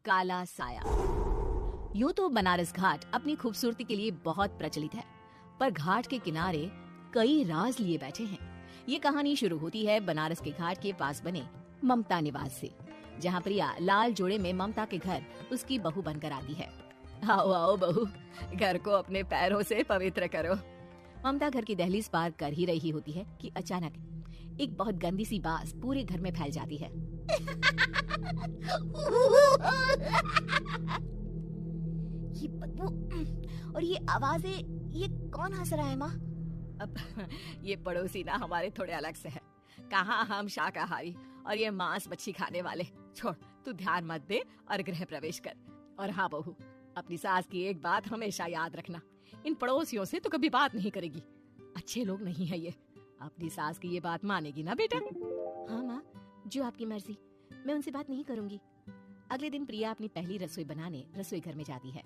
काला साया। यूं तो बनारस घाट अपनी खूबसूरती के लिए बहुत प्रचलित है, पर घाट के किनारे कई राज लिए बैठे हैं। ये कहानी शुरू होती है बनारस के घाट के पास बने ममता निवास से, जहाँ प्रिया लाल जोड़े में ममता के घर उसकी बहू बनकर आती है। आओ आओ बहू, घर को अपने पैरों से पवित्र करो। ममता घर की दहलीज पार कर ही रही होती है कि अचानक एक बहुत गंदी सी बास पूरे घर में फैल जाती है। ये बदबू और ये आवाजें, ये कौन हंस रहा है माँ? अब ये पड़ोसी ना हमारे थोड़े अलग से है। कहाँ हम शाकाहारी और ये मांस मच्छी खाने वाले। छोड़, तू ध्यान मत दे और गृह प्रवेश कर। और हाँ बहू, अपनी सास की एक बात हमेशा याद रखना, इन पड़ोसियों से तो कभी बात नहीं करेगी। अच्छे लोग नहीं है ये। अपनी सास की ये बात मानेगी ना बेटा? हाँ माँ, जो आपकी मर्जी, मैं उनसे बात नहीं करूंगी। अगले दिन प्रिया अपनी पहली रसोई बनाने रसोई घर में जाती है।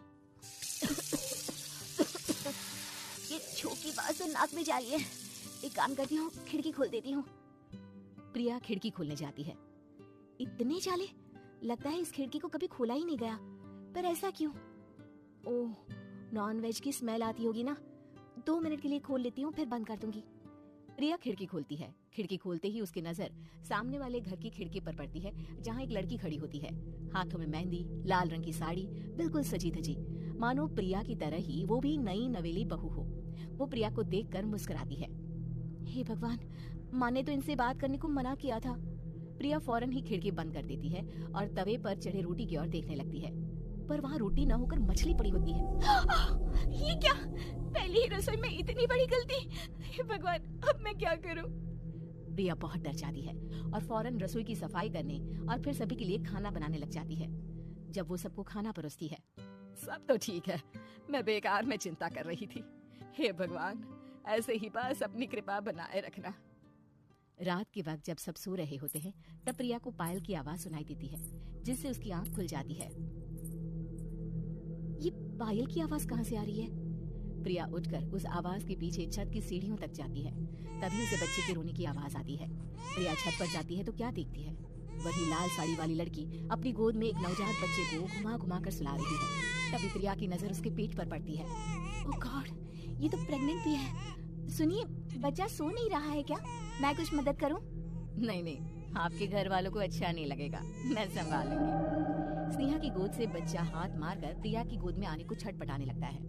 ये छोटी बात तो नाक में जा रही है। एक काम करती हूँ, खिड़की खोल देती हूँ। प्रिया खिड़की खोलने जाती है। इतने चाले, लगता है इस खिड़की को कभी खोला ही नहीं गया। पर ऐसा क्यों? ओह, नॉनवेज की स्मेल आती होगी ना। 2 मिनट के लिए खोल लेती हूँ, फिर बंद कर दूंगी। प्रिया खिड़की खोलती है। खिड़की खोलते ही उसकी नजर सामने वाले घर की खिड़की पर पड़ती है, जहाँ एक लड़की खड़ी होती है। हाथों में मेहंदी, लाल रंग की साड़ी, बिल्कुल सजी धजी, मानो प्रिया की तरह ही वो भी नई नवेली बहू हो। वो प्रिया को देखकर मुस्कुराती है। हे भगवान, माँ ने तो इनसे बात करने को मना किया था। प्रिया फौरन ही खिड़की बंद कर देती है और तवे पर चढ़े रोटी की ओर देखने लगती है, पर वहाँ रोटी न होकर मछली पड़ी होती है। ये क्या? पहली ही रसोई में इतनी बड़ी गलती। हे भगवान, अब मैं क्या करूं? प्रिया बहुत डर जाती है और फौरन रसोई की सफाई करने और फिर सभी के लिए खाना बनाने लग जाती है। जब वो सबको खाना परोसती है, सब तो ठीक है, मैं बेकार में चिंता कर रही थी। हे भगवान, ऐसे ही बस अपनी कृपा बनाए रखना। रात के वक्त जब सब सो रहे होते हैं, तब प्रिया को पायल की आवाज सुनाई देती है, जिससे उसकी आंख खुल जाती है। ये पायल की आवाज कहाँ से आ रही है? प्रिया उठकर उस आवाज के पीछे छत की सीढ़ियों तक जाती है। तभी उसे बच्चे के रोने की आवाज आती है। प्रिया छत पर जाती है तो क्या देखती है? वही लाल साड़ी वाली लड़की अपनी गोद में एक नवजात बच्चे को घुमा घुमा कर सुला रही है। तभी प्रिया की नजर उसके पेट पर पड़ती है। ओह गॉड, ये तो प्रेग्नेंट भी है। सुनिए, बच्चा सो नहीं रहा है क्या? मैं कुछ मदद करूं? नहीं नहीं, आपके घर वालों को अच्छा नहीं लगेगा, मैं संभाल लूंगी। स्नेहा की गोद से बच्चा हाथ मारकर प्रिया की गोद में आने को छटपटाने लगता है।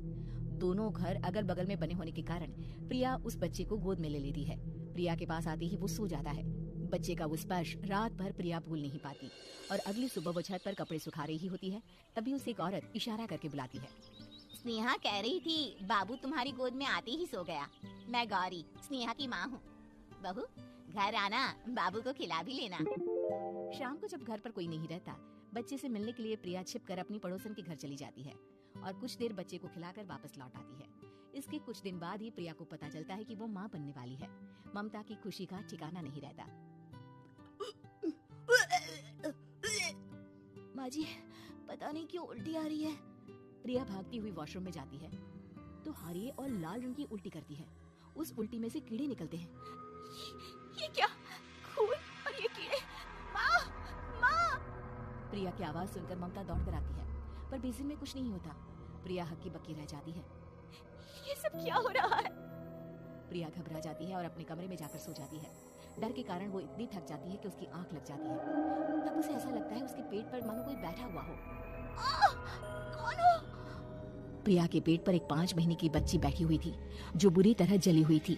दोनों घर अगल बगल में बने होने के कारण प्रिया उस बच्चे को गोद में ले लेती है। प्रिया के पास आते ही वो सो जाता है। बच्चे का वो स्पर्श रात भर प्रिया भूल नहीं पाती और अगली सुबह वो छत पर कपड़े सुखा रही होती है। तभी उसे एक औरत इशारा करके बुलाती है। स्नेहा कह रही थी बाबू तुम्हारी गोद में आते ही सो गया। मैं गौरी, स्नेहा की माँ हूँ। बहू, घर आना, बाबू को खिला भी लेना। शाम को जब घर पर कोई नहीं रहता, बच्चे से मिलने के लिए प्रिया छिपकर अपनी पड़ोसन के घर चली जाती है और कुछ देर बच्चे को खिलाकर वापस लौट आती है। इसके कुछ दिन बाद ही प्रिया को पता चलता है कि वो माँ बनने वाली है। ममता की खुशी का ठिकाना नहीं रहता। माँ जी, पता नहीं क्यों उल्टी आ रही है। प्रिया भागती हुई वॉशरूम में जाती है तो हरे और लाल रंग की उल्टी करती है। उस उल्टी में से कीड़े निकलते हैं। ये क्या? खून और ये कीड़े! माँ! माँ! प्रिया की आवाज सुनकर ममता दौड़कर आती है, पर बेसिन में कुछ नहीं होता। प्रिया हक्की बक्की रह जाती है। ये सब क्या हो रहा है? प्रिया घबरा जाती है और अपने कमरे में जाकर सो जाती है। डर के कारण वो इतनी थक जाती है कि उसकी आंख लग जाती है। तब उसे ऐसा लगता है उसके पेट पर मानो कोई बैठा हुआ हो। कौन हो? प्रिया के पेट पर एक 5 महीने की बच्ची बैठी हुई थी, जो बुरी तरह जली हुई थी।